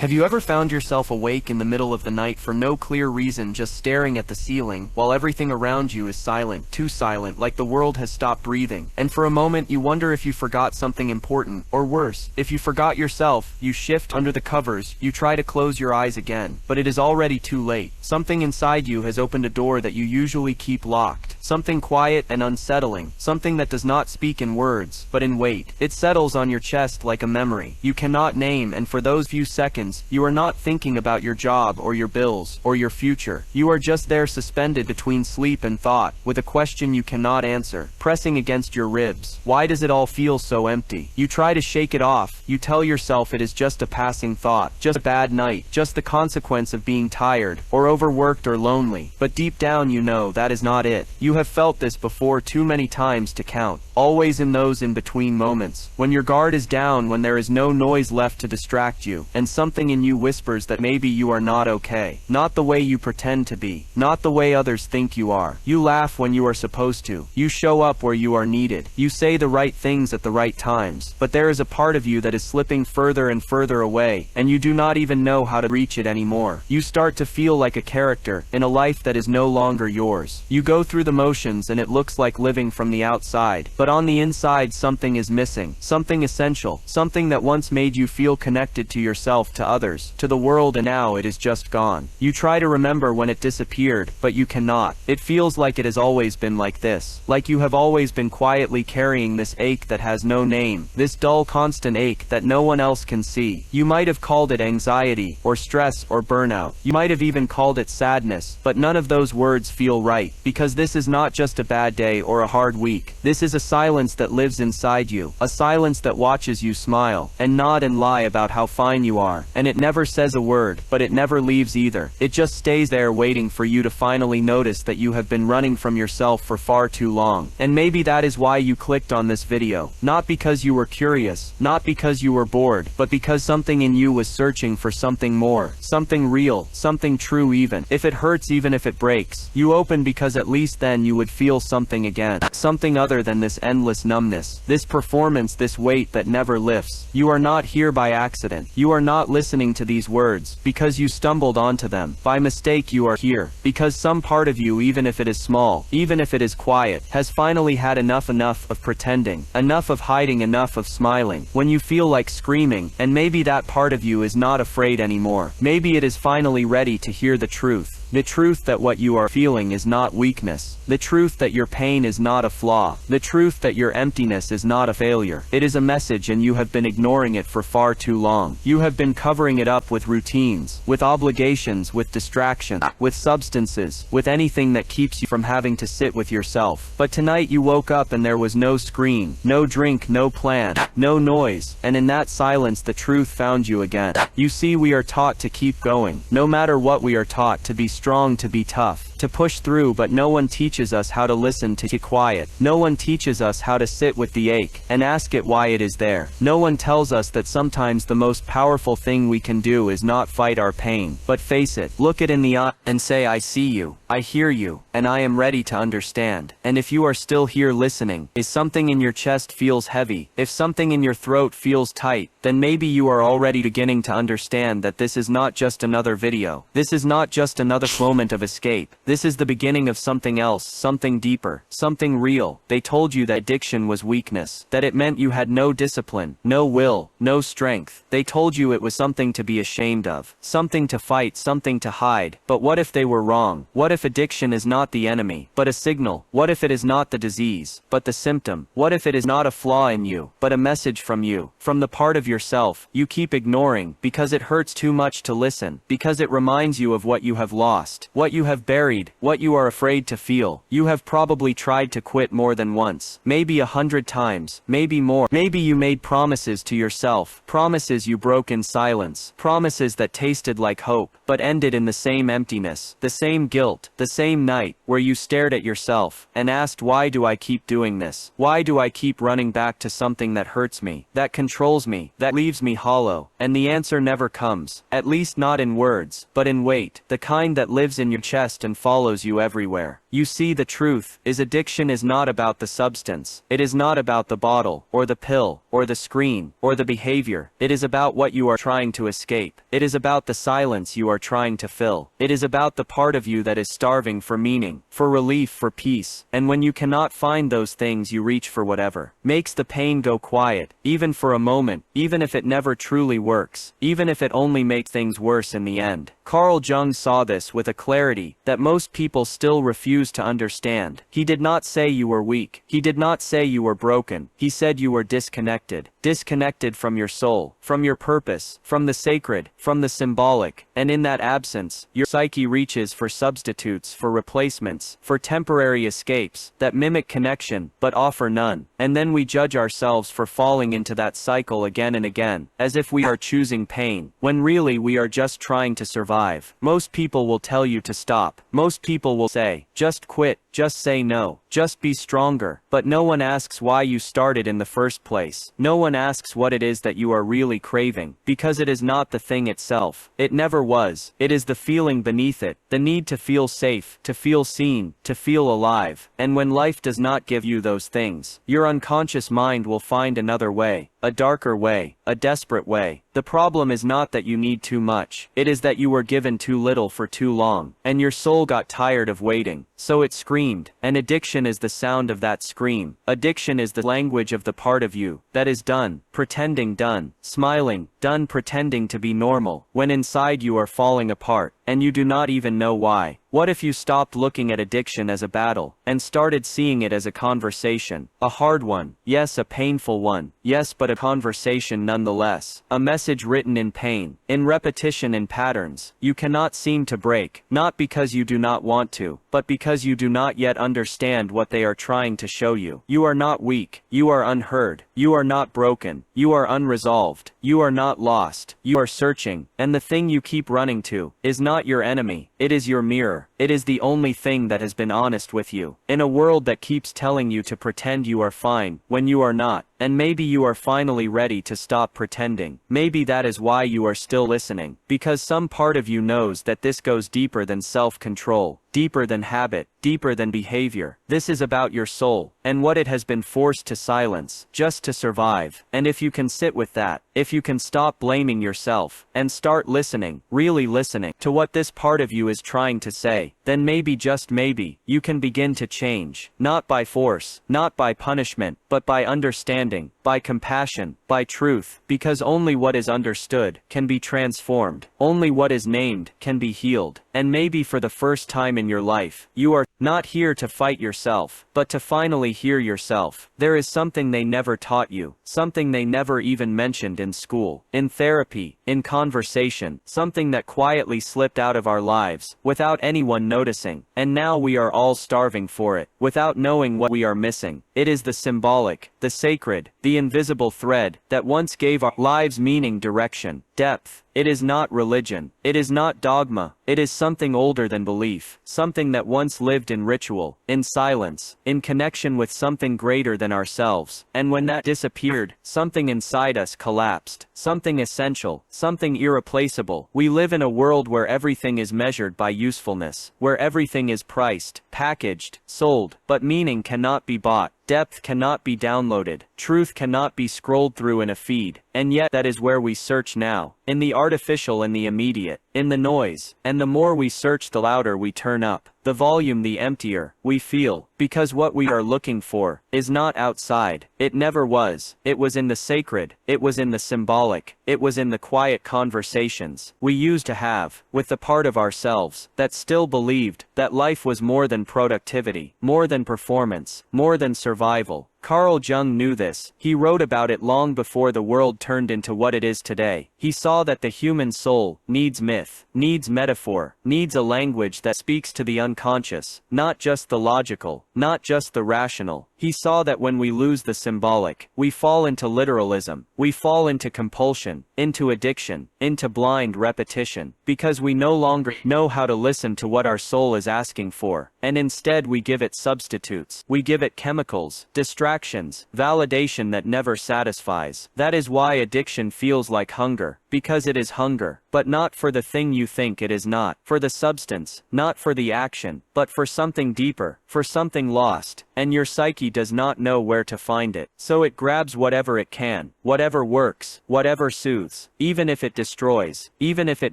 Have you ever found yourself awake in the middle of the night for no clear reason, just staring at the ceiling, while everything around you is silent, too silent, like the world has stopped breathing? And for a moment you wonder if you forgot something important, or worse, if you forgot yourself. You shift under the covers, you try to close your eyes again, but it is already too late. Something inside you has opened a door that you usually keep locked. Something quiet and unsettling, something that does not speak in words, but in weight. It settles on your chest like a memory you cannot name, and for those few seconds, you are not thinking about your job or your bills or your future. You are just there, suspended between sleep and thought, with a question you cannot answer, pressing against your ribs. Why does it all feel so empty? You try to shake it off. You tell yourself it is just a passing thought, just a bad night, just the consequence of being tired, or overworked, or lonely. But deep down you know that is not it. You have felt this before, too many times to count. Always in those in-between moments, when your guard is down, when there is no noise left to distract you, and something in you whispers that maybe you are not okay. Not the way you pretend to be. Not the way others think you are. You laugh when you are supposed to. You show up where you are needed. You say the right things at the right times. But there is a part of you that is slipping further and further away, and you do not even know how to reach it anymore. You start to feel like a character in a life that is no longer yours. You go through the motions and it looks like living from the outside, but on the inside something is missing. Something essential. Something that once made you feel connected to yourself, to others, to the world, and now it is just gone. You try to remember when it disappeared, but you cannot. It feels like it has always been like this. Like you have always been quietly carrying this ache that has no name. This dull, constant ache that no one else can see. You might have called it anxiety, or stress, or burnout. You might have even called it sadness, but none of those words feel right, because this is not just a bad day or a hard week. This is a silence that lives inside you. A silence that watches you smile, and nod and lie about how fine you are. And it never says a word, but it never leaves either. It just stays there waiting for you to finally notice that you have been running from yourself for far too long. And maybe that is why you clicked on this video. Not because you were curious, not because you were bored, but because something in you was searching for something more, something real, something true. Even if it hurts, even if it breaks, you open because at least then you would feel something again. Something other than this endless numbness, this performance, this weight that never lifts. You are not here by accident. You are not listening to these words because you stumbled onto them. By mistake you are here, because some part of you, even if it is small, even if it is quiet, has finally had enough of pretending, enough of hiding, enough of smiling. When you feel like screaming, and maybe that part of you is not afraid anymore. Maybe it is finally ready to hear the truth. The truth that what you are feeling is not weakness. The truth that your pain is not a flaw. The truth that your emptiness is not a failure. It is a message, and you have been ignoring it for far too long. You have been covering it up with routines, with obligations, with distractions, with substances, with anything that keeps you from having to sit with yourself. But tonight you woke up and there was no screen, no drink, no plan, no noise, and in that silence the truth found you again. You see, we are taught to keep going. No matter what, we are taught to be strong, to be tough, to push through, but no one teaches us how to listen, to keep quiet. No one teaches us how to sit with the ache and ask it why it is there. No one tells us that sometimes the most powerful thing we can do is not fight our pain, but face it, look it in the eye, and say, I see you, I hear you, and I am ready to understand. And if you are still here listening, if something in your chest feels heavy, if something in your throat feels tight, then maybe you are already beginning to understand that this is not just another video. This is not just another moment of escape. This is the beginning of something else, something deeper, something real. They told you that addiction was weakness, that it meant you had no discipline, no will, no strength. They told you it was something to be ashamed of, something to fight, something to hide. But what if they were wrong? What if addiction is not the enemy, but a signal? What if it is not the disease, but the symptom? What if it is not a flaw in you, but a message from you, from the part of yourself you keep ignoring because it hurts too much to listen, because it reminds you of what you have lost, what you have buried, what you are afraid to feel. You have probably tried to quit more than once, maybe 100 times, maybe more. Maybe you made promises to yourself, promises you broke in silence, promises that tasted like hope, but ended in the same emptiness, the same guilt, the same night where you stared at yourself and asked, why do I keep doing this? Why do I keep running back to something that hurts me, that controls me, that leaves me hollow? And the answer never comes, at least not in words, but in weight, the kind that lives in your chest and falls follows you everywhere. You see, the truth is addiction is not about the substance. It is not about the bottle, or the pill, or the screen, or the behavior. It is about what you are trying to escape. It is about the silence you are trying to fill. It is about the part of you that is starving for meaning, for relief, for peace. And when you cannot find those things, you reach for whatever makes the pain go quiet, even for a moment, even if it never truly works, even if it only makes things worse in the end. Carl Jung saw this with a clarity that most people still refuse to understand. He did not say you were weak. He did not say you were broken. He said you were disconnected. Disconnected from your soul, from your purpose, from the sacred, from the symbolic. And in that absence, your psyche reaches for substitutes, for replacements, for temporary escapes that mimic connection but offer none. And then we judge ourselves for falling into that cycle again and again, as if we are choosing pain, when really we are just trying to survive. Most people will tell you to stop. Most people will say, just quit, just say no, just be stronger. But no one asks why you started in the first place. No one asks what it is that you are really craving, because it is not the thing itself. It never was. It is the feeling beneath it, the need to feel safe, to feel seen, to feel alive. And when life does not give you those things, your unconscious mind will find another way, a darker way, a desperate way. The problem is not that you need too much. It is that you were given too little for too long, and your soul got tired of waiting. So it screamed, and addiction is the sound of that scream. Addiction is the language of the part of you that is done, pretending done, smiling, done pretending to be normal, when inside you are falling apart, and you do not even know why. What if you stopped looking at addiction as a battle, and started seeing it as a conversation? A hard one, yes, a painful one, yes, but a conversation nonetheless. A message written in pain, in repetition, in patterns you cannot seem to break, not because you do not want to, but because you do not yet understand what they are trying to show you. You are not weak, you are unheard, you are not broken, you are unresolved, you are not lost, you are searching, and the thing you keep running to is not your enemy, it is your mirror. It is the only thing that has been honest with you. In a world that keeps telling you to pretend you are fine, when you are not, and maybe you are finally ready to stop pretending. Maybe that is why you are still listening, because some part of you knows that this goes deeper than self-control, deeper than habit, deeper than behavior. This is about your soul, and what it has been forced to silence, just to survive. And if you can sit with that, if you can stop blaming yourself, and start listening, really listening, to what this part of you is trying to say, then maybe, just maybe, you can begin to change. Not by force, not by punishment, but by understanding, by compassion, by truth, because only what is understood can be transformed. Only what is named can be healed. And maybe for the first time in your life, you are not here to fight yourself, but to finally hear yourself. There is something they never taught you, something they never even mentioned in school, in therapy, in conversation, something that quietly slipped out of our lives, without anyone noticing, and now we are all starving for it, without knowing what we are missing. It is the symbolic, the sacred, the invisible thread that once gave our lives meaning, direction, depth. It is not religion. It is not dogma. It is something older than belief, something that once lived in ritual, in silence, in connection with something greater than ourselves. And when that disappeared, something inside us collapsed, something essential, something irreplaceable. We live in a world where everything is measured by usefulness, where everything is priced, packaged, sold, but meaning cannot be bought. Depth cannot be downloaded, truth cannot be scrolled through in a feed, and yet that is where we search now, in the artificial and the immediate, in the noise, and the more we search the louder we turn up, the volume the emptier we feel, because what we are looking for is not outside. It never was. It was in the sacred, it was in the symbolic, it was in the quiet conversations we used to have with the part of ourselves that still believed that life was more than productivity, more than performance, more than survival. Carl Jung knew this. He wrote about it long before the world turned into what it is today. He saw that the human soul needs myth, needs metaphor, needs a language that speaks to the unconscious, not just the logical, not just the rational. He saw that when we lose the symbolic, we fall into literalism, we fall into compulsion, into addiction, into blind repetition, because we no longer know how to listen to what our soul is asking for, and instead we give it substitutes. We give it chemicals, distractions, validation that never satisfies. That is why addiction feels like hunger, because it is hunger, but not for the thing you think it is, not for the substance, not for the action, but for something deeper, for something lost, and your psyche does not know where to find it. So it grabs whatever it can, whatever works, whatever soothes, even if it destroys, even if it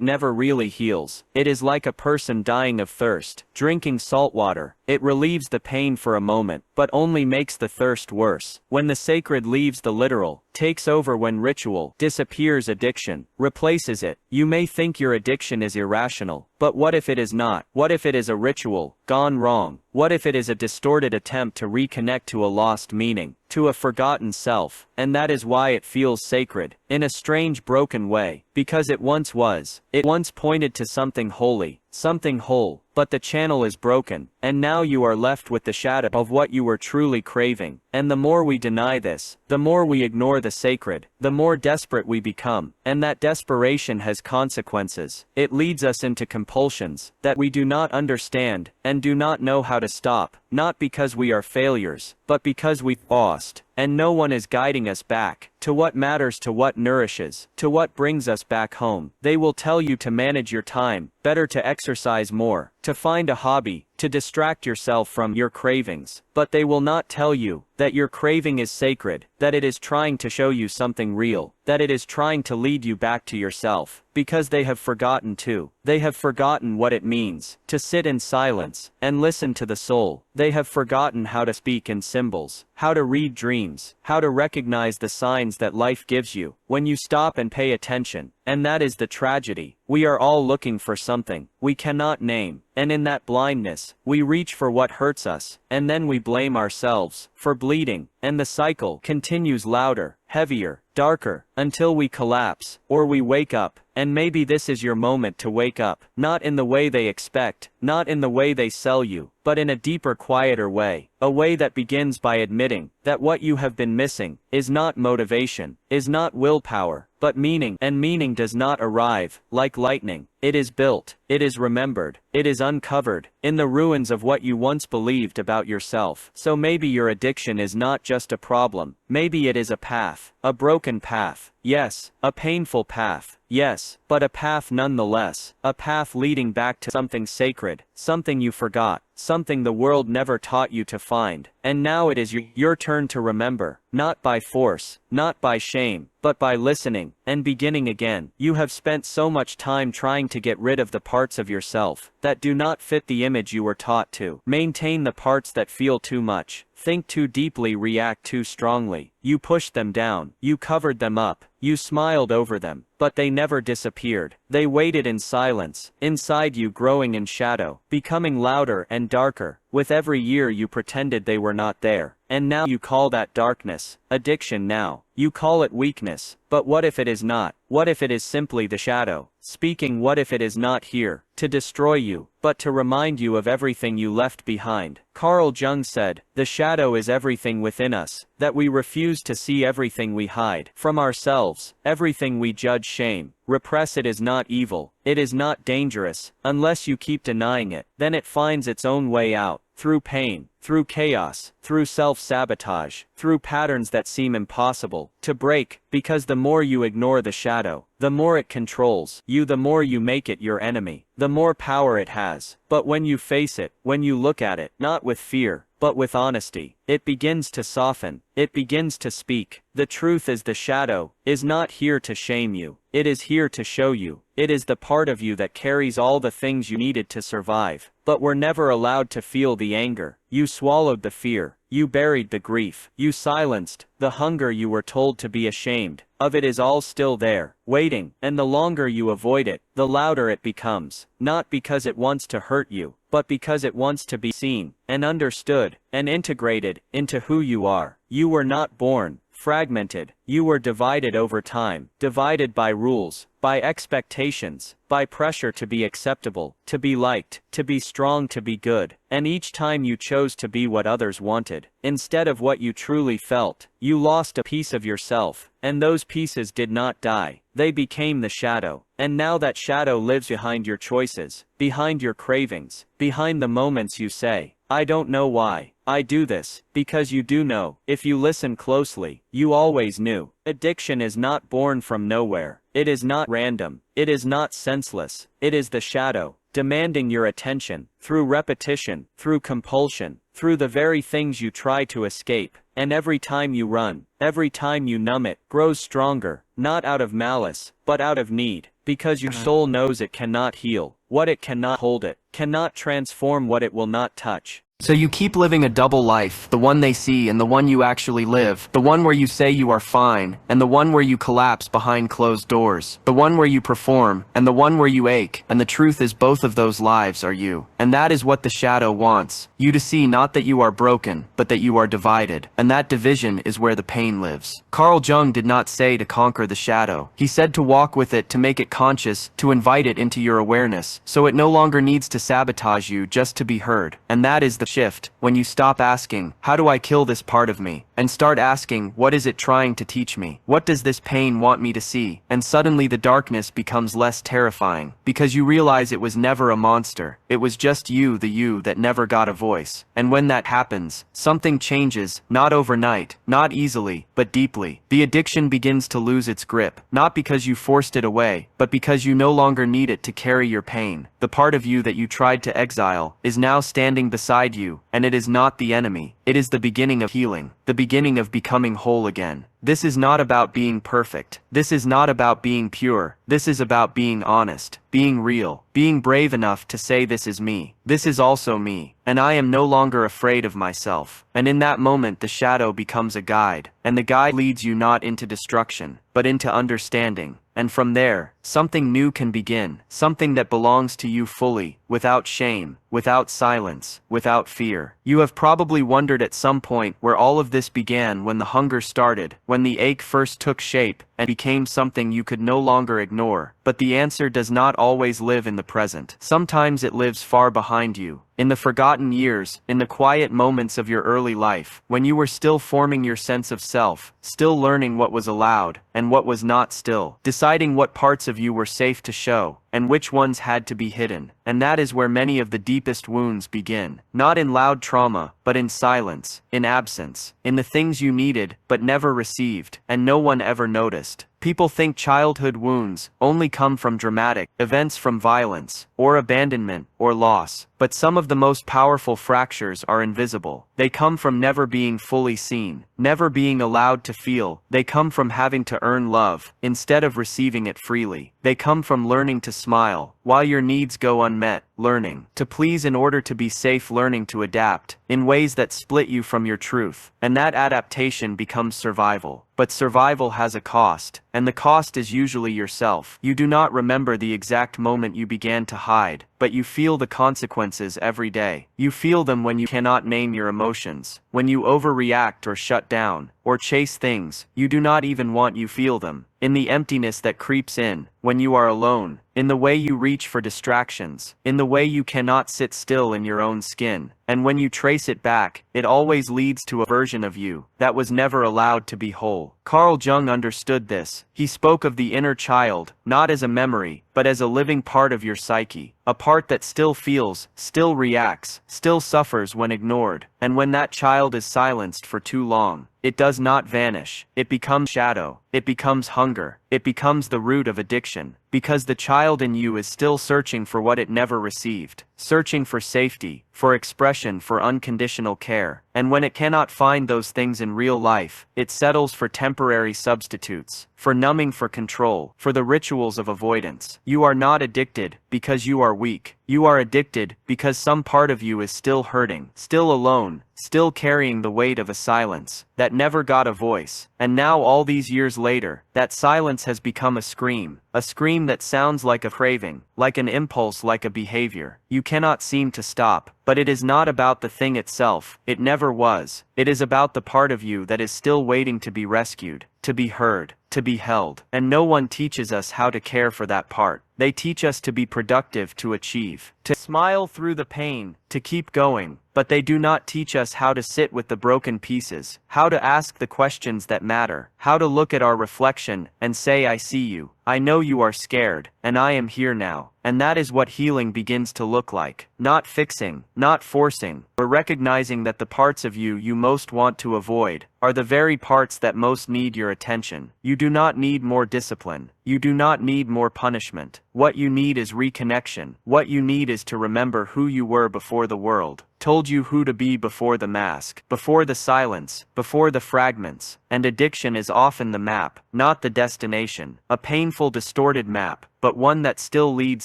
never really heals. It is like a person dying of thirst, drinking salt water. It relieves the pain for a moment, but only makes the thirst worse. When the sacred leaves the literal, takes over, when ritual disappears, addiction replaces it. You may think your addiction is irrational, but what if it is not? What if it is a ritual gone wrong? What if it is a distorted attempt to reconnect to a lost meaning, to a forgotten self? And that is why it feels sacred, in a strange broken way, because it once was. It once pointed to something holy, something whole, but the channel is broken, and now you are left with the shadow of what you were truly craving. And the more we deny this, the more we ignore the sacred, the more desperate we become, and that desperation has consequences. It leads us into compulsions that we do not understand, and do not know how to stop, not because we are failures, but because we've lost, and no one is guiding us back to what matters, to what nourishes, to what brings us back home. They will tell you to manage your time, better to exercise more, to find a hobby, to distract yourself from your cravings, but they will not tell you that your craving is sacred, that it is trying to show you something real, that it is trying to lead you back to yourself, because they have forgotten too. They have forgotten what it means to sit in silence and listen to the soul. They have forgotten how to speak in symbols, how to read dreams, how to recognize the signs that life gives you when you stop and pay attention. And that is the tragedy. We are all looking for something we cannot name, and in that blindness, we reach for what hurts us, and then we blame ourselves for bleeding, and the cycle continues, louder, heavier, darker, until we collapse, or we wake up. And maybe this is your moment to wake up, not in the way they expect, not in the way they sell you, but in a deeper, quieter way, a way that begins by admitting that what you have been missing is not motivation, is not willpower, but meaning. And meaning does not arrive like lightning. It is built, it is remembered, it is uncovered in the ruins of what you once believed about yourself. So maybe your addiction is not just a problem, maybe it is a path, a broken path. Yes, a painful path. Yes, but a path nonetheless, a path leading back to something sacred, something you forgot, something the world never taught you to find. And now it is your turn to remember, not by force, not by shame, but by listening, and beginning again. You have spent so much time trying to get rid of the parts of yourself that do not fit the image you were taught to. Maintain the parts that feel too much, think too deeply, react too strongly. You pushed them down, you covered them up, you smiled over them, but they never disappeared. They waited in silence, inside you, growing in shadow, becoming louder and darker. With every year you pretended they were not there. And now you call that darkness, addiction now. You call it weakness, but what if it is not? What if it is simply the shadow speaking? What if it is not here to destroy you, but to remind you of everything you left behind? Carl Jung said, "The shadow is everything within us, that we refuse to see, everything we hide from ourselves, everything we judge, shame, repress. It is not evil, it is not dangerous, unless you keep denying it. Then it finds its own way out, through pain, through chaos, through self-sabotage, through patterns that seem impossible to break, because the more you ignore the shadow, the more it controls you, the more you make it your enemy, the more power it has. But when you face it, when you look at it, not with fear, but with honesty, it begins to soften, it begins to speak. The truth is, the shadow is not here to shame you, it is here to show you. It is the part of you that carries all the things you needed to survive, but were never allowed to feel the anger. You swallowed the fear, you buried the grief, you silenced the hunger you were told to be ashamed of. It is all still there, waiting, and the longer you avoid it, the louder it becomes, not because it wants to hurt you, but because it wants to be seen, and understood, and integrated into who you are. You were not born fragmented. You were divided over time, divided by rules, by expectations, by pressure to be acceptable, to be liked, to be strong, to be good. And each time you chose to be what others wanted, instead of what you truly felt, you lost a piece of yourself, and those pieces did not die. They became the shadow. And now that shadow lives behind your choices, behind your cravings, behind the moments you say, "I don't know why I do this," because you do know. If you listen closely, you always knew. Addiction is not born from nowhere. It is not random. It is not senseless. It is the shadow, demanding your attention, through repetition, through compulsion, through the very things you try to escape. And every time you run, every time you numb it, grows stronger, not out of malice, but out of need, because your soul knows it cannot heal what it cannot hold, it cannot transform what it will not touch. So you keep living a double life, the one they see and the one you actually live, the one where you say you are fine, and the one where you collapse behind closed doors, the one where you perform, and the one where you ache, and the truth is both of those lives are you. And that is what the shadow wants, you to see not that you are broken, but that you are divided, and that division is where the pain lives. Carl Jung did not say to conquer the shadow, he said to walk with it, to make it conscious, to invite it into your awareness, so it no longer needs to sabotage you just to be heard. And that is the shift, when you stop asking, "How do I kill this part of me?" and start asking, "What is it trying to teach me? What does this pain want me to see?" And suddenly the darkness becomes less terrifying, because you realize it was never a monster, it was just you, the you that never got a voice. And when that happens, something changes, not overnight, not easily, but deeply. The addiction begins to lose its grip, not because you forced it away, but because you no longer need it to carry your pain. The part of you that you tried to exile is now standing beside you, and it is not the enemy. It is the beginning of healing, the beginning of becoming whole again. This is not about being perfect. This is not about being pure. This is about being honest, being real, being brave enough to say, "This is me. This is also me. And I am no longer afraid of myself." And in that moment the shadow becomes a guide, and the guide leads you not into destruction, but into understanding. And from there, something new can begin, something that belongs to you fully, without shame, without silence, without fear. You have probably wondered at some point where all of this began, when the hunger started, when the ache first took shape and became something you could no longer ignore. But the answer does not always live in the present. Sometimes it lives far behind you, in the forgotten years, in the quiet moments of your early life, when you were still forming your sense of self, still learning what was allowed, and what was not, still deciding what parts of you were safe to show, and which ones had to be hidden. And that is where many of the deepest wounds begin. Not in loud trauma, but in silence, in absence, in the things you needed, but never received, and no one ever noticed. People think childhood wounds only come from dramatic events, from violence, or abandonment, or loss. But some of the most powerful fractures are invisible. They come from never being fully seen, never being allowed to feel. They come from having to earn love, instead of receiving it freely. They come from learning to smile while your needs go unmet, learning to please in order to be safe, learning to adapt in ways that split you from your truth. And that adaptation becomes survival. But survival has a cost, and the cost is usually yourself. You do not remember the exact moment you began to hide, but you feel the consequences every day. You feel them when you cannot name your emotions, when you overreact or shut down, or chase things you do not even want. You feel them in the emptiness that creeps in when you are alone, in the way you reach for distractions, in the way you cannot sit still in your own skin. And when you trace it back, it always leads to a version of you that was never allowed to be whole. Carl Jung understood this. He spoke of the inner child, not as a memory, but as a living part of your psyche, a part that still feels, still reacts, still suffers when ignored. And when that child is silenced for too long, it does not vanish. It becomes shadow. It becomes hunger. It becomes the root of addiction, because the child in you is still searching for what it never received, searching for safety, for expression, for unconditional care. And when it cannot find those things in real life, it settles for temporary substitutes, for numbing, for control, for the rituals of avoidance. You are not addicted because you are weak. You are addicted because some part of you is still hurting, still alone, still carrying the weight of a silence that never got a voice. And now, all these years later, that silence has become a scream that sounds like a craving, like an impulse, like a behavior you cannot seem to stop. But it is not about the thing itself, it never was. It is about the part of you that is still waiting to be rescued, to be heard, to be held. And no one teaches us how to care for that part. They teach us to be productive, to achieve, to smile through the pain, to keep going. But they do not teach us how to sit with the broken pieces, how to ask the questions that matter, how to look at our reflection and say, I see you, I know you are scared, and I am here now. And that is what healing begins to look like. Not fixing, not forcing, but recognizing that the parts of you you most want to avoid are the very parts that most need your attention. You do not need more discipline. You do not need more punishment. What you need is reconnection. What you need is to remember who you were before the world told you who to be, before the mask, before the silence, before the fragments. And addiction is often the map, not the destination. A painful, distorted map, but one that still leads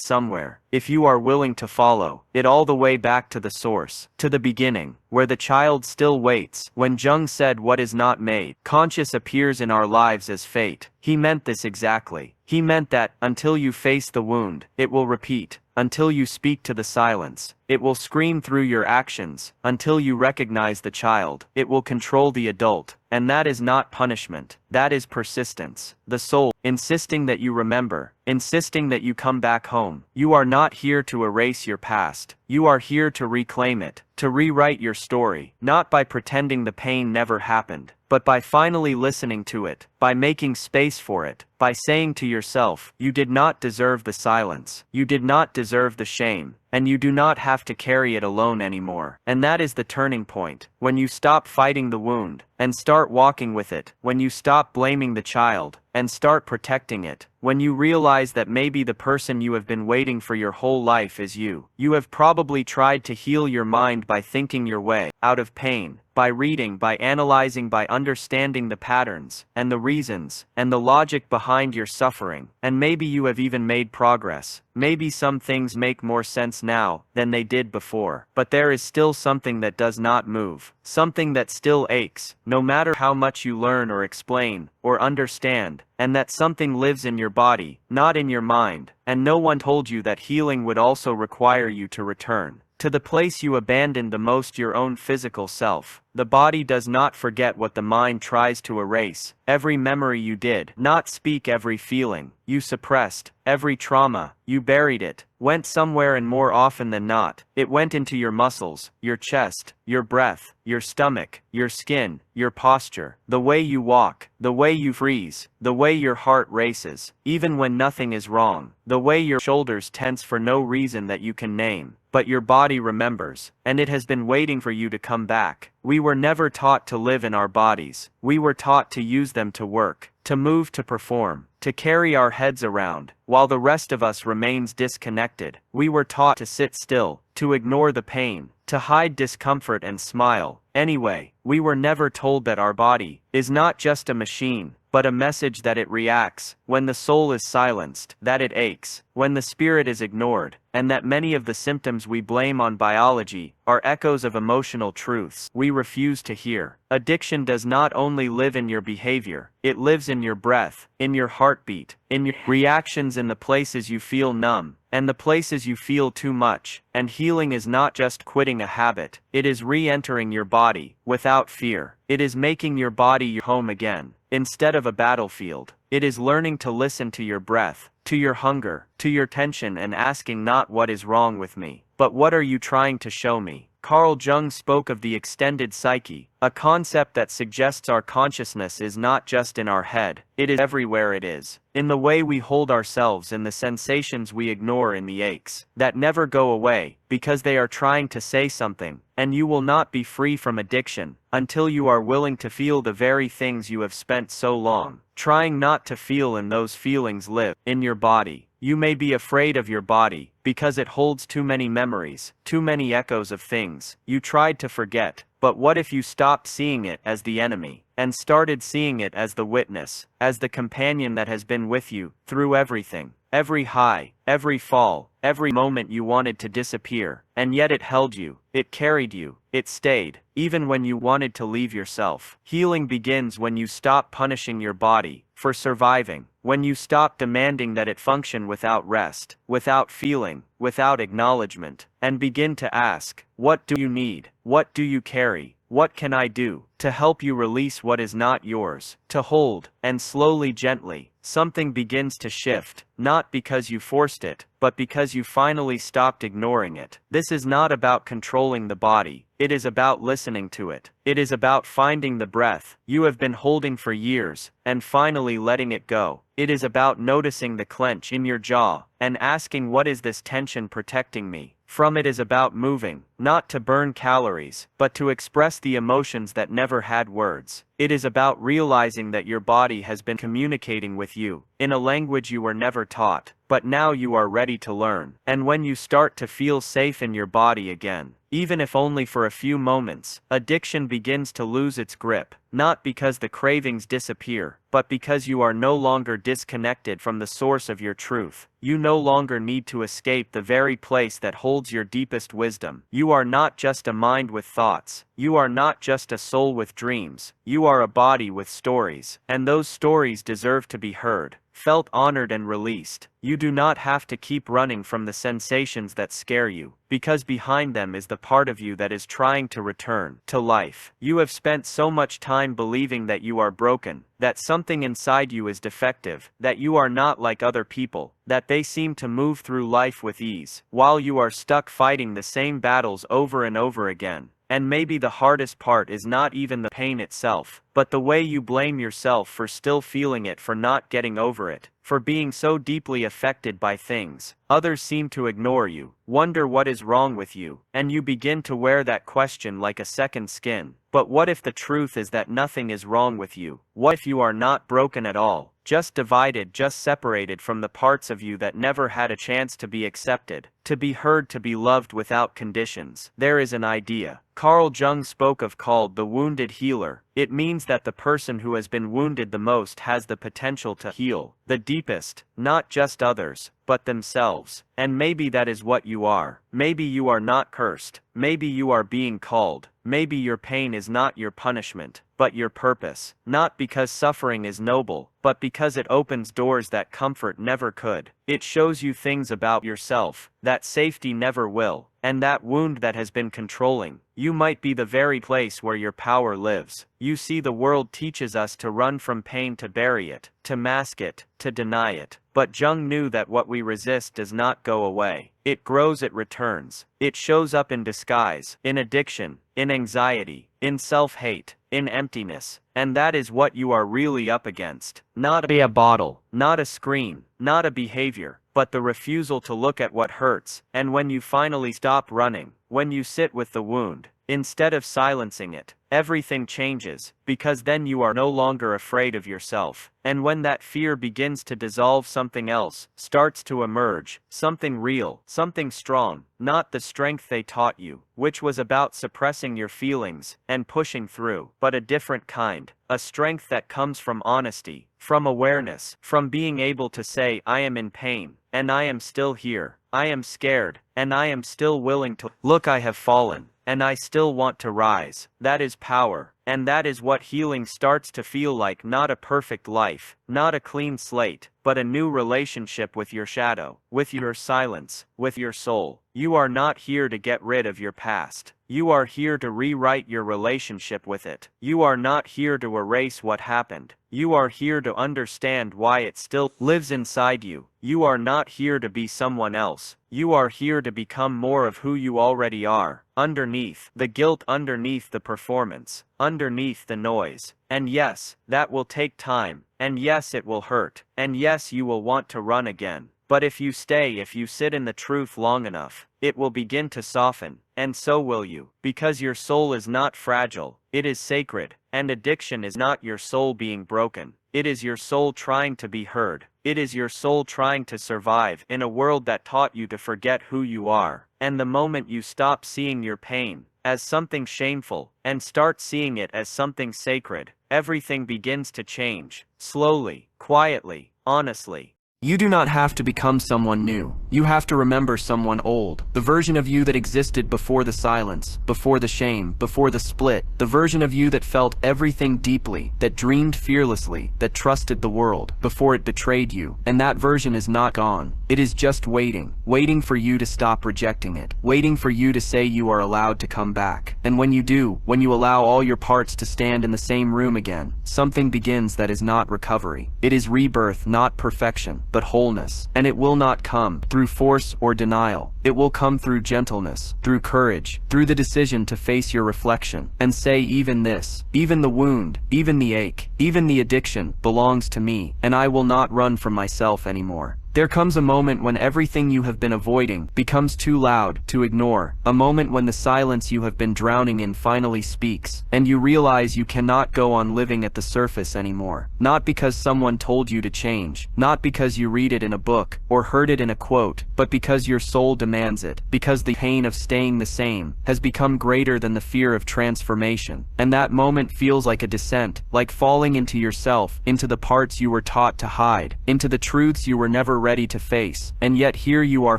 somewhere, if you are willing to follow it all the way back to the source, to the beginning, where the child still waits. When Jung said what is not made conscious appears in our lives as fate, he meant this exactly. He meant that, until you face the wound, it will repeat. Until you speak to the silence, it will scream through your actions. Until you recognize the child, it will control the adult. And that is not punishment, that is persistence. The soul, insisting that you remember, insisting that you come back home. You are not here to erase your past. You are here to reclaim it, to rewrite your story, not by pretending the pain never happened, but by finally listening to it, by making space for it, by saying to yourself, you did not deserve the silence, you did not deserve the shame, and you do not have to carry it alone anymore. And that is the turning point, when you stop fighting the wound, and start walking with it, when you stop blaming the child, and start protecting it, when you realize that maybe the person you have been waiting for your whole life is you. You have probably tried to heal your mind by thinking your way out of pain, by reading, by analyzing, by understanding the patterns, and the reasons, and the logic behind your suffering. And maybe you have even made progress. Maybe some things make more sense now than they did before. But there is still something that does not move. Something that still aches, no matter how much you learn or explain, or understand. And that something lives in your body, not in your mind. And no one told you that healing would also require you to return to the place you abandoned the most, your own physical self. The body does not forget what the mind tries to erase. Every memory you did not speak, every feeling you suppressed, every trauma you buried, it went somewhere, and more often than not, it went into your muscles, your chest, your breath, your stomach, your skin, your posture, the way you walk, the way you freeze, the way your heart races, even when nothing is wrong, the way your shoulders tense for no reason that you can name. But your body remembers, and it has been waiting for you to come back. We were never taught to live in our bodies. We were taught to use them to work, to move, to perform, to carry our heads around, while the rest of us remains disconnected. We were taught to sit still, to ignore the pain, to hide discomfort and smile. Anyway, we were never told that our body is not just a machine, but a message, that it reacts when the soul is silenced, that it aches when the spirit is ignored, and that many of the symptoms we blame on biology are echoes of emotional truths we refuse to hear. Addiction does not only live in your behavior, it lives in your breath, in your heartbeat, in your reactions, in the places you feel numb, and the places you feel too much. And healing is not just quitting a habit, it is re-entering your body, without fear. It is making your body your home again, instead of a battlefield. It is learning to listen to your breath, to your hunger, to your tension, and asking not what is wrong with me, but what are you trying to show me. Carl Jung spoke of the extended psyche, a concept that suggests our consciousness is not just in our head, it is everywhere. It is in the way we hold ourselves, in the sensations we ignore, in the aches that never go away, because they are trying to say something. And you will not be free from addiction until you are willing to feel the very things you have spent so long trying not to feel, and those feelings live in your body. You may be afraid of your body because it holds too many memories, too many echoes of things you tried to forget. But what if you stopped seeing it as the enemy, and started seeing it as the witness, as the companion that has been with you through everything, every high, every fall, every moment you wanted to disappear, and yet it held you, it carried you, it stayed, even when you wanted to leave yourself. Healing begins when you stop punishing your body for surviving, when you stop demanding that it function without rest, without feeling, without acknowledgement, and begin to ask, what do you need? What do you carry? What can I do to help you release what is not yours, to hold, and slowly, gently, something begins to shift, not because you forced it, but because you finally stopped ignoring it. This is not about controlling the body, it is about listening to it. It is about finding the breath you have been holding for years, and finally letting it go. It is about noticing the clench in your jaw, and asking, what is this tension protecting me from? It is about moving, not to burn calories, but to express the emotions that never had words. It is about realizing that your body has been communicating with you in a language you were never taught, but now you are ready to learn. And when you start to feel safe in your body again, even if only for a few moments, addiction begins to lose its grip, not because the cravings disappear, but because you are no longer disconnected from the source of your truth. You no longer need to escape the very place that holds your deepest wisdom. You are not just a mind with thoughts. You are not just a soul with dreams. You are a body with stories, and those stories deserve to be heard, felt, honored, and released. You do not have to keep running from the sensations that scare you, because behind them is the part of you that is trying to return to life. You have spent so much time believing that you are broken, that something inside you is defective, that you are not like other people, that they seem to move through life with ease, while you are stuck fighting the same battles over and over again. And maybe the hardest part is not even the pain itself, but the way you blame yourself for still feeling it, for not getting over it, for being so deeply affected by things others seem to ignore. You wonder what is wrong with you, and you begin to wear that question like a second skin. But what if the truth is that nothing is wrong with you? What if you are not broken at all, just divided, just separated from the parts of you that never had a chance to be accepted, to be heard, to be loved without conditions? There is an idea Carl Jung spoke of called the wounded healer. It means that the person who has been wounded the most has the potential to heal the deepest, not just others, but themselves. And maybe that is what you are. Maybe you are not cursed. Maybe you are being called. Maybe your pain is not your punishment, but your purpose. Not because suffering is noble, but because it opens doors that comfort never could. It shows you things about yourself that safety never will. And that wound that has been controlling you might be the very place where your power lives. You see, the world teaches us to run from pain, to bury it, to mask it, to deny it. But Jung knew that what we resist does not go away. It grows, it returns. It shows up in disguise, in addiction, in anxiety, in self-hate, in emptiness. And that is what you are really up against. Not a bottle, not a screen, not a behavior, but the refusal to look at what hurts. And when you finally stop running, when you sit with the wound, instead of silencing it, everything changes, because then you are no longer afraid of yourself. And when that fear begins to dissolve, something else starts to emerge, something real, something strong, not the strength they taught you, which was about suppressing your feelings and pushing through, but a different kind, a strength that comes from honesty, from awareness, from being able to say, I am in pain, and I am still here. I am scared, and I am still willing to look. I have fallen, and I still want to rise. That is power. And that is what healing starts to feel like. Not a perfect life, not a clean slate, but a new relationship with your shadow, with your silence, with your soul. You are not here to get rid of your past. You are here to rewrite your relationship with it. You are not here to erase what happened. You are here to understand why it still lives inside you. You are not here to be someone else. You are here to become more of who you already are, underneath the guilt, underneath the performance, underneath the noise. And yes, that will take time, and yes, it will hurt, and yes, you will want to run again. But if you stay, if you sit in the truth long enough, it will begin to soften, and so will you, because your soul is not fragile, it is sacred, and addiction is not your soul being broken. It is your soul trying to be heard. It is your soul trying to survive in a world that taught you to forget who you are. And the moment you stop seeing your pain as something shameful and start seeing it as something sacred, everything begins to change, slowly, quietly, honestly. You do not have to become someone new. You have to remember someone old. The version of you that existed before the silence, before the shame, before the split. The version of you that felt everything deeply, that dreamed fearlessly, that trusted the world, before it betrayed you. And that version is not gone. It is just waiting. Waiting for you to stop rejecting it. Waiting for you to say you are allowed to come back. And when you do, when you allow all your parts to stand in the same room again, something begins that is not recovery. It is rebirth, not perfection, but wholeness. And it will not come through force or denial. It will come through gentleness, through courage, through the decision to face your reflection and say, even this, even the wound, even the ache, even the addiction belongs to me, and I will not run from myself anymore. There comes a moment when everything you have been avoiding becomes too loud to ignore, a moment when the silence you have been drowning in finally speaks, and you realize you cannot go on living at the surface anymore. Not because someone told you to change, not because you read it in a book, or heard it in a quote, but because your soul demands it, because the pain of staying the same has become greater than the fear of transformation. And that moment feels like a descent, like falling into yourself, into the parts you were taught to hide, into the truths you were never ready to face, and yet here you are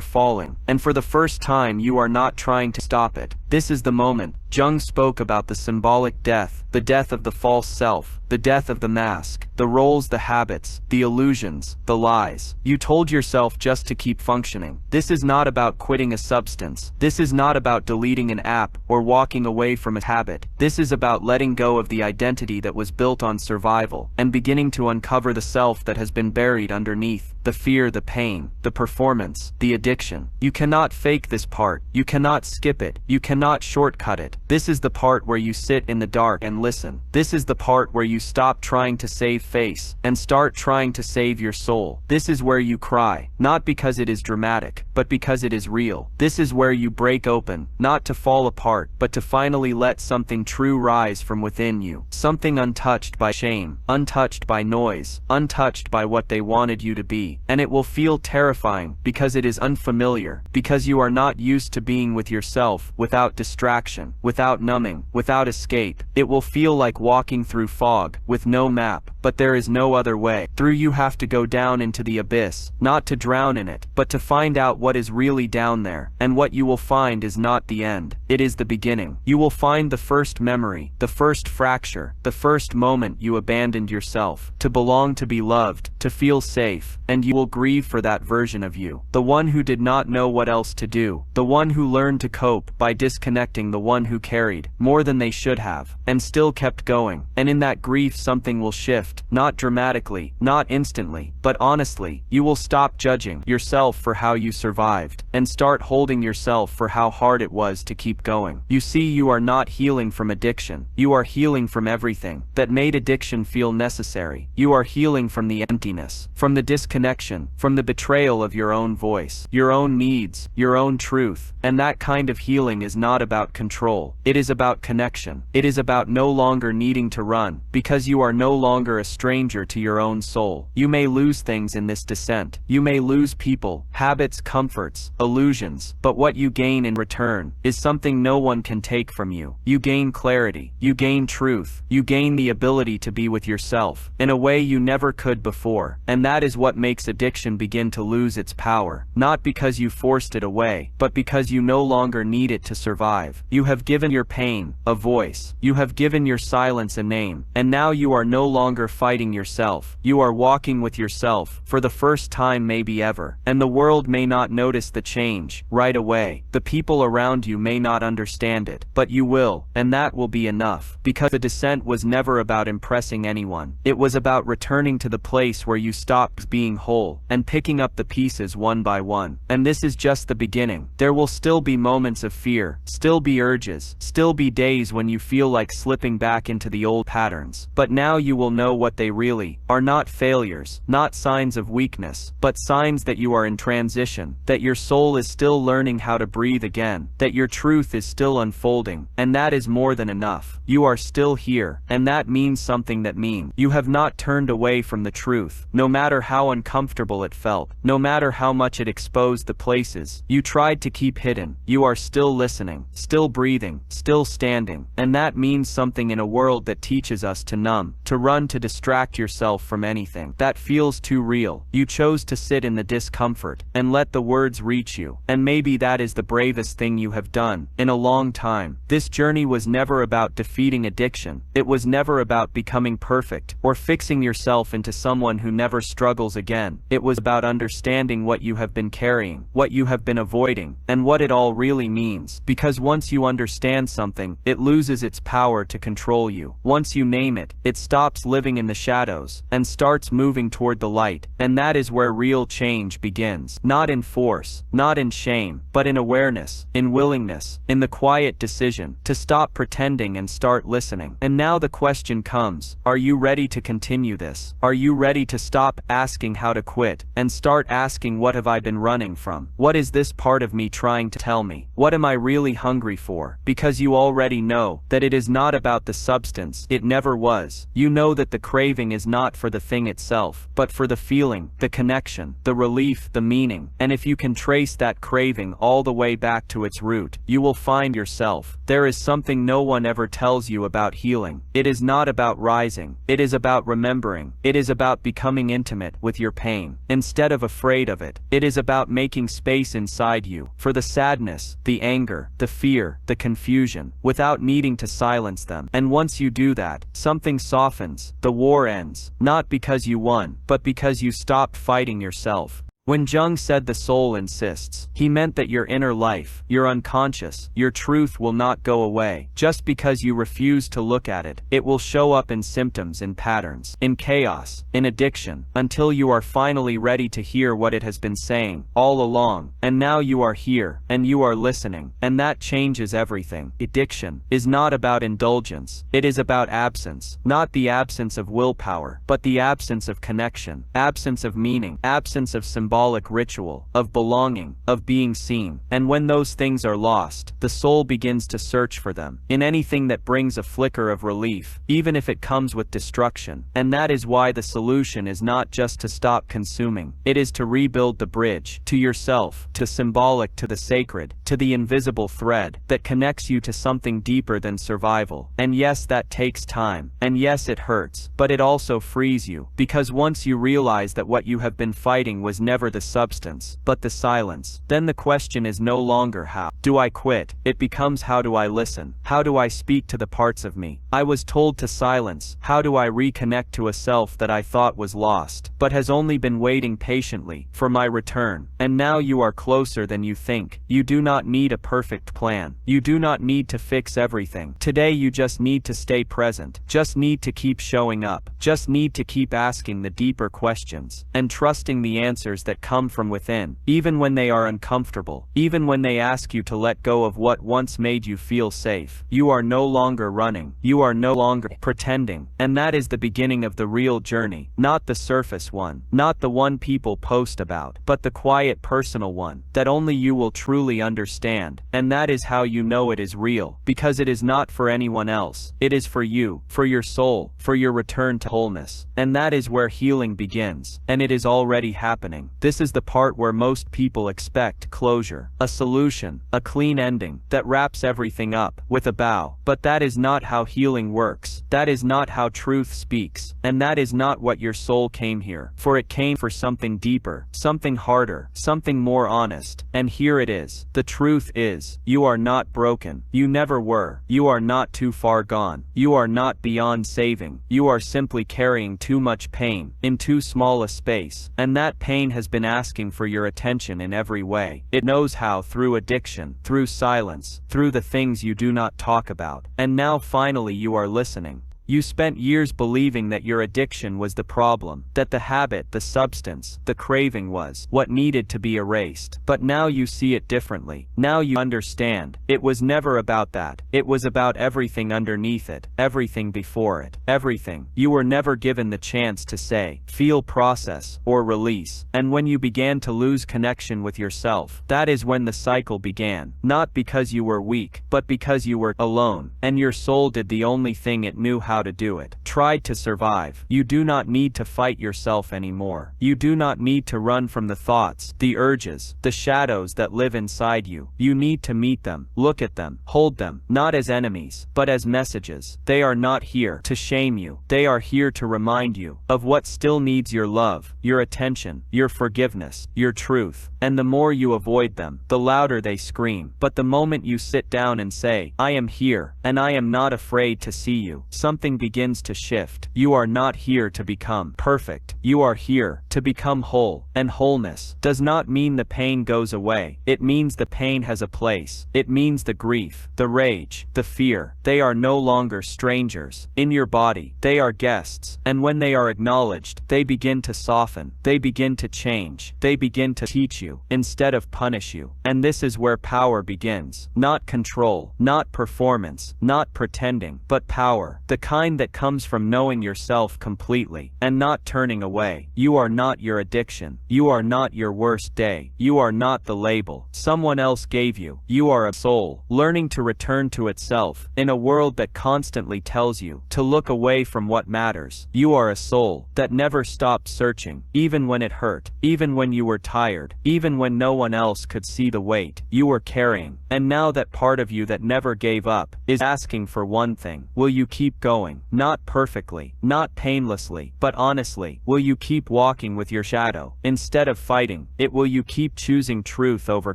falling, and for the first time you are not trying to stop it. This is the moment. Jung spoke about the symbolic death, the death of the false self, the death of the mask, the roles, the habits, the illusions, the lies you told yourself just to keep functioning. This is not about quitting a substance. This is not about deleting an app or walking away from a habit. This is about letting go of the identity that was built on survival and beginning to uncover the self that has been buried underneath the fear, the pain, the performance, the addiction. You cannot fake this part. You cannot skip it. You cannot shortcut it. This is the part where you sit in the dark and listen. This is the part where you stop trying to save face and start trying to save your soul. This is where you cry, not because it is dramatic, but because it is real. This is where you break open, not to fall apart, but to finally let something true rise from within you. Something untouched by shame, untouched by noise, untouched by what they wanted you to be. And it will feel terrifying because it is unfamiliar, because you are not used to being with yourself, without distraction, without numbing, without escape. It will feel like walking through fog, with no map, but there is no other way. Through you have to go down into the abyss, not to drown in it, but to find out what is really down there. And what you will find is not the end, it is the beginning. You will find the first memory, the first fracture, the first moment you abandoned yourself, to belong, to be loved, to feel safe, and you will grieve for that version of you. The one who did not know what else to do, the one who learned to cope by disconnecting, the one who carried more than they should have, and still kept going. And in that grief something will shift, not dramatically, not instantly, but honestly. You will stop judging yourself for how you survived, and start holding yourself for how hard it was to keep going. You see, you are not healing from addiction. You are healing from everything that made addiction feel necessary. You are healing from the emptiness, from the disconnection, from the betrayal of your own voice, your own needs, your own truth. And that kind of healing is not about control. It is about connection. It is about no longer needing to run, because you are no longer a stranger to your own soul. You may lose things in this descent. You may lose people, habits, comforts, illusions, but what you gain in return is something no one can take from you. You gain clarity. You gain truth. You gain the ability to be with yourself in a way you never could before. And that is what makes addiction begin to lose its power. Not because you forced it away, but because you no longer need it to survive. You have given your pain a voice. You have given your silence a name. And now you are no longer fighting yourself. You are walking with yourself for the first time maybe ever. And the world may not notice the change right away. The people around you may not understand it, but you will, and that will be enough. Because the descent was never about impressing anyone. It was about returning to the place where you stopped being whole and picking up the pieces one by one. And this is just the beginning. There will still be moments of fear, still be urges, still be days when you feel like slipping back into the old patterns. But now you will know what they really are, not failures, not signs of weakness, but signs that you are in transition, that your soul is still learning how to breathe again, that your truth is still unfolding, and that is more than enough. You are still here, and that means something. That means you have not turned away from the truth, no matter how uncomfortable it felt, no matter how much it exposed the places you tried to keep hidden. You are still listening, still breathing, still standing, and that means something in a world that teaches us to numb, to run, to distract yourself from anything that feels too real. You chose to sit in the discomfort and let the words reach you. And maybe that is the bravest thing you have done in a long time. This journey was never about defeating addiction. It was never about becoming perfect or fixing yourself into someone who never struggles again. It was about understanding what you have been carrying, what you have been avoiding, and what it all really means. Because once you understand something, it loses its power to control you. Once you name it, it stops living in the shadows and starts moving toward the light. And that is where real change begins. Not in force, not in shame, but in awareness, in willingness, in the quiet decision to stop pretending and start listening. And now the question comes, are you ready to continue this? Are you ready to stop asking how to quit and start asking, what have I been running from? What is this part of me trying to tell me? What am I really hungry for? Because you already know that it is not about the substance. It never was. You know that the craving is not for the thing itself, but for the feeling, the connection, the relief, the meaning. And if you can trace that craving all the way back to its root, you will find yourself. There is something no one ever tells you about healing. It is not about rising. It is about remembering. It is about becoming intimate with your pain instead of afraid of it. It is about making space inside you for the sadness, the anger, the fear, the confusion, without needing to silence them. And once you do that, something softens. The war ends, not because you won, but because you stopped fighting yourself. When Jung said the soul insists, he meant that your inner life, your unconscious, your truth will not go away. Just because you refuse to look at it, it will show up in symptoms, in patterns, in chaos, in addiction, until you are finally ready to hear what it has been saying all along. And now you are here, and you are listening, and that changes everything. Addiction is not about indulgence. It is about absence. Not the absence of willpower, but the absence of connection, absence of meaning, absence of symbolic ritual, of belonging, of being seen. And when those things are lost, the soul begins to search for them in anything that brings a flicker of relief, even if it comes with destruction. And that is why the solution is not just to stop consuming. It is to rebuild the bridge to yourself, to symbolic, to the sacred, to the invisible thread that connects you to something deeper than survival. And yes, that takes time. And yes, it hurts, but it also frees you, because once you realize that what you have been fighting was never the substance, but the silence, then the question is no longer how do I quit? It becomes, how do I listen? How do I speak to the parts of me I was told to silence? How do I reconnect to a self that I thought was lost, but has only been waiting patiently for my return? And now you are closer than you think. You do not need a perfect plan. You do not need to fix everything. Today you just need to stay present, just need to keep showing up, just need to keep asking the deeper questions, and trusting the answers that come from within, even when they are uncomfortable, even when they ask you to let go of what once made you feel safe. You are no longer running. You are no longer pretending. And that is the beginning of the real journey, not the surface one, not the one people post about, but the quiet personal one that only you will truly understand. And that is how you know it is real, because it is not for anyone else. It is for you, for your soul, for your return to wholeness. And that is where healing begins, and it is already happening. This is the part where most people expect closure, a solution, a clean ending that wraps everything up with a bow. But that is not how healing works. That is not how truth speaks. And that is not what your soul came here for. It came for something deeper, something harder, something more honest. And here it is. The truth is, you are not broken. You never were. You are not too far gone. You are not beyond saving. You are simply carrying too much pain in too small a space. And that pain has been asking for your attention in every way. It knows how, through addiction, through silence, through the things you do not talk about. And now finally you are listening. You spent years believing that your addiction was the problem, that the habit, the substance, the craving was what needed to be erased. But now you see it differently. Now you understand. It was never about that. It was about everything underneath it, everything before it, everything. You were never given the chance to say, feel, process, or release. And when you began to lose connection with yourself, that is when the cycle began. Not because you were weak, but because you were alone, and your soul did the only thing it knew how how to do it. Tried to survive. You do not need to fight yourself anymore. You do not need to run from the thoughts, the urges, the shadows that live inside you. You need to meet them, look at them, hold them, not as enemies, but as messages. They are not here to shame you. They are here to remind you of what still needs your love, your attention, your forgiveness, your truth. And the more you avoid them, the louder they scream. But the moment you sit down and say, I am here, and I am not afraid to see you, something begins to shift. You are not here to become perfect. You are here to become whole. And wholeness does not mean the pain goes away. It means the pain has a place. It means the grief, the rage, the fear, they are no longer strangers in your body. They are guests. And when they are acknowledged, they begin to soften. They begin to change. They begin to teach you instead of punish you. And this is where power begins. Not control, not performance, not pretending, but power. The kind that comes from knowing yourself completely and not turning away. You are not your addiction. You are not your worst day. You are not the label someone else gave you. You are a soul learning to return to itself in a world that constantly tells you to look away from what matters. You are a soul that never stopped searching, even when it hurt, even when you were tired, even when no one else could see the weight you were carrying. And now that part of you that never gave up is asking for one thing. Will you keep going? Not perfectly, not painlessly, but honestly. Will you keep walking with your shadow instead of fighting it? Will you keep choosing truth over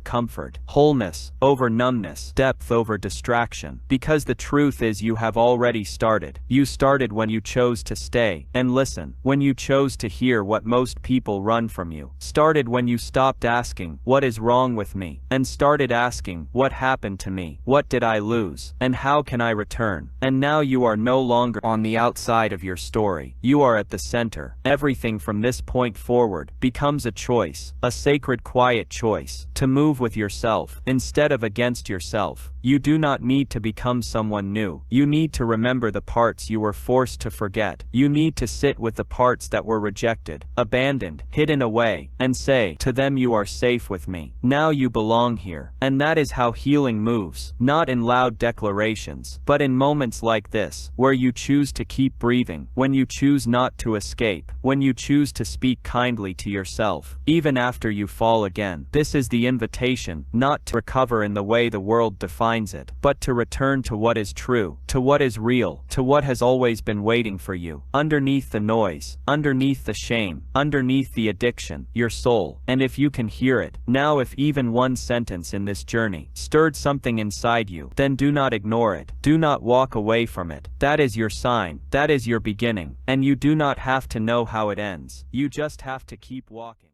comfort, wholeness over numbness, depth over distraction? Because the truth is you have already started. You started when you chose to stay and listen, when you chose to hear what most people run from you. Started when you stopped asking, what is wrong with me? And started asking, what happened to me? What did I lose? And how can I return? And now you are no longer on the outside of your story. You are at the center. Everything from this point forward becomes a choice, a sacred quiet choice, to move with yourself instead of against yourself. You do not need to become someone new. You need to remember the parts you were forced to forget. You need to sit with the parts that were rejected, abandoned, hidden away, and say to them, you are safe with me. Now you belong here. And that is how healing moves, not in loud declarations, but in moments like this, where you choose to keep breathing, when you choose not to escape, when you choose to speak kindly to yourself, even after you fall again. This is the invitation, not to recover in the way the world defines it, but to return to what is true, to what is real, to what has always been waiting for you. Underneath the noise, underneath the shame, underneath the addiction, your soul. And if you can hear it, now if even one sentence in this journey stirred something inside you, then do not ignore it. Do not walk away from it. That is your sign. That is your beginning. And you do not have to know how it ends. You just have to keep walking.